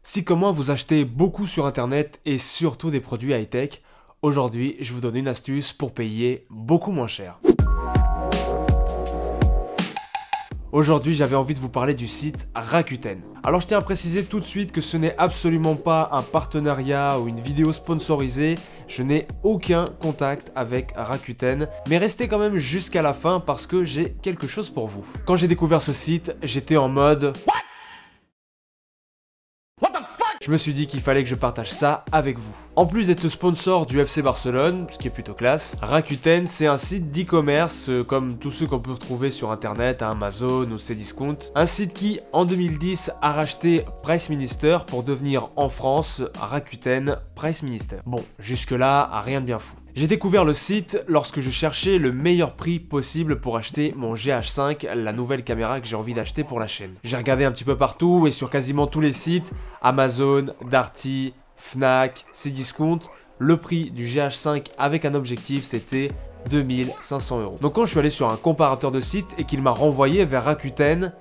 Si comme moi vous achetez beaucoup sur internet et surtout des produits high-tech, aujourd'hui je vous donne une astuce pour payer beaucoup moins cher. Aujourd'hui j'avais envie de vous parler du site Rakuten. Alors je tiens à préciser tout de suite que ce n'est absolument pas un partenariat ou une vidéo sponsorisée, je n'ai aucun contact avec Rakuten, mais restez quand même jusqu'à la fin parce que j'ai quelque chose pour vous. Quand j'ai découvert ce site, j'étais en mode je me suis dit qu'il fallait que je partage ça avec vous. En plus d'être le sponsor du FC Barcelone, ce qui est plutôt classe, Rakuten c'est un site d'e-commerce comme tous ceux qu'on peut retrouver sur internet, à Amazon ou Cdiscount. Un site qui en 2010 a racheté Price Minister pour devenir en France Rakuten Price Minister. Bon, jusque là, rien de bien fou. J'ai découvert le site lorsque je cherchais le meilleur prix possible pour acheter mon GH5, la nouvelle caméra que j'ai envie d'acheter pour la chaîne. J'ai regardé un petit peu partout et sur quasiment tous les sites, Amazon, Darty, Fnac, Cdiscount, le prix du GH5 avec un objectif c'était 2500 €. Donc quand je suis allé sur un comparateur de sites et qu'il m'a renvoyé vers Rakuten,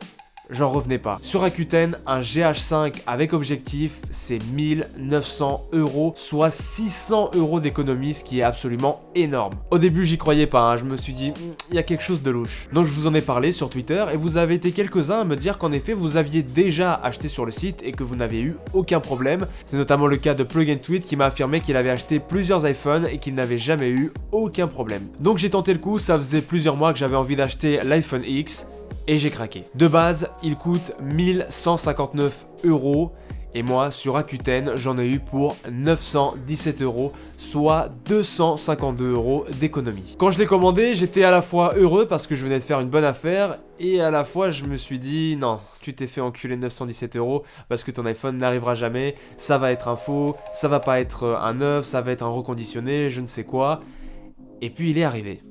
j'en revenais pas. Sur Rakuten, un GH5 avec objectif, c'est 1900 €, soit 600 € d'économie, ce qui est absolument énorme. Au début, j'y croyais pas, je me suis dit, il y a quelque chose de louche. Donc je vous en ai parlé sur Twitter et vous avez été quelques-uns à me dire qu'en effet, vous aviez déjà acheté sur le site et que vous n'aviez eu aucun problème. C'est notamment le cas de Plug & Tweet qui m'a affirmé qu'il avait acheté plusieurs iPhones et qu'il n'avait jamais eu aucun problème. Donc j'ai tenté le coup, ça faisait plusieurs mois que j'avais envie d'acheter l'iPhone X. Et j'ai craqué. De base, il coûte 1159 € et moi, sur Rakuten, j'en ai eu pour 917 €, soit 252 € d'économie. Quand je l'ai commandé, j'étais à la fois heureux parce que je venais de faire une bonne affaire et à la fois, je me suis dit, non, tu t'es fait enculer 917 € parce que ton iPhone n'arrivera jamais, ça va être un faux, ça va pas être un neuf, ça va être un reconditionné, je ne sais quoi. Et puis, il est arrivé.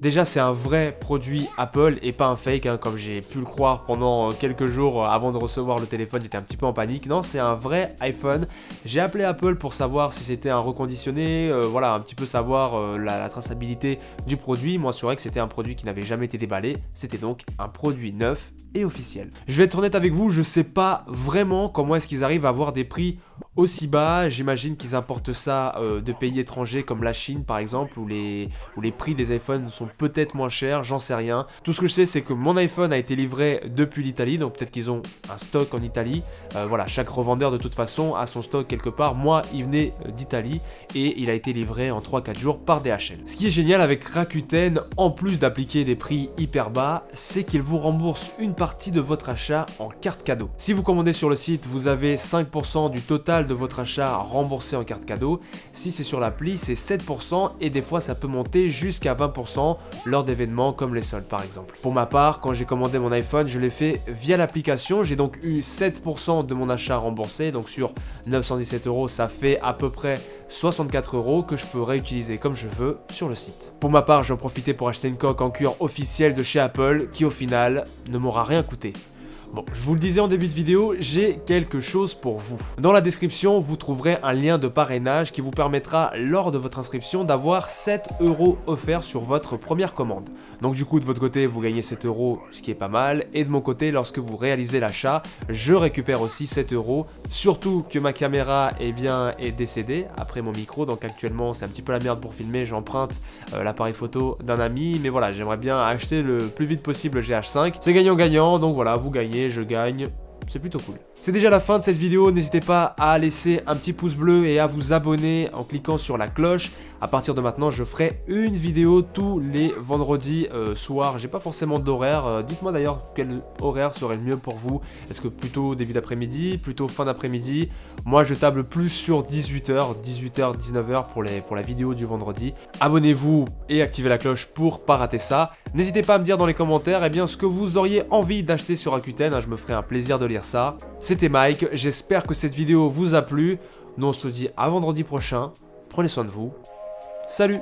Déjà, c'est un vrai produit Apple et pas un fake, comme j'ai pu le croire pendant quelques jours avant de recevoir le téléphone, j'étais un petit peu en panique. Non, c'est un vrai iPhone. J'ai appelé Apple pour savoir si c'était un reconditionné, voilà, un petit peu savoir la traçabilité du produit. Moi, c'est vrai que c'était un produit qui n'avait jamais été déballé. C'était donc un produit neuf et officiel. Je vais être honnête avec vous, je sais pas vraiment comment est-ce qu'ils arrivent à avoir des prix aussi bas. J'imagine qu'ils importent ça de pays étrangers comme la Chine par exemple, où les prix des iPhones sont peut-être moins chers, j'en sais rien. Tout ce que je sais, c'est que mon iPhone a été livré depuis l'Italie, donc peut-être qu'ils ont un stock en Italie. Voilà, chaque revendeur de toute façon a son stock quelque part. Moi, il venait d'Italie et il a été livré en 3-4 jours par DHL. Ce qui est génial avec Rakuten, en plus d'appliquer des prix hyper bas, c'est qu'ils vous remboursent une partie de votre achat en carte cadeau. Si vous commandez sur le site, vous avez 5% du total de votre achat remboursé en carte cadeau. Si c'est sur l'appli, c'est 7% et des fois ça peut monter jusqu'à 20% lors d'événements comme les soldes par exemple. Pour ma part, quand j'ai commandé mon iPhone, je l'ai fait via l'application. J'ai donc eu 7% de mon achat remboursé. Donc sur 917 €, ça fait à peu près 64 € que je peux réutiliser comme je veux sur le site. Pour ma part, j'en profitais pour acheter une coque en cuir officielle de chez Apple qui au final ne m'aura rien coûté. Bon, je vous le disais en début de vidéo, j'ai quelque chose pour vous. Dans la description, vous trouverez un lien de parrainage qui vous permettra, lors de votre inscription, d'avoir 7 € offerts sur votre première commande. Donc du coup, de votre côté, vous gagnez 7 €, ce qui est pas mal. Et de mon côté, lorsque vous réalisez l'achat, je récupère aussi 7 €. Surtout que ma caméra est décédée après mon micro. Donc actuellement, c'est un petit peu la merde pour filmer. J'emprunte l'appareil photo d'un ami. Mais voilà, j'aimerais bien acheter le plus vite possible le GH5. C'est gagnant-gagnant, donc voilà, vous gagnez. Je gagne, c'est plutôt cool. C'est déjà la fin de cette vidéo, n'hésitez pas à laisser un petit pouce bleu et à vous abonner en cliquant sur la cloche. À partir de maintenant, je ferai une vidéo tous les vendredis soir. J'ai pas forcément d'horaire. Dites-moi d'ailleurs quel horaire serait le mieux pour vous. Est-ce que plutôt début d'après-midi, plutôt fin d'après-midi? Moi, je table plus sur 18h, 19h pour la vidéo du vendredi. Abonnez-vous et activez la cloche pour pas rater ça. N'hésitez pas à me dire dans les commentaires ce que vous auriez envie d'acheter sur Rakuten. Je me ferai un plaisir de lire ça. C'était Mike, j'espère que cette vidéo vous a plu. Nous on se dit à vendredi prochain. Prenez soin de vous. Salut!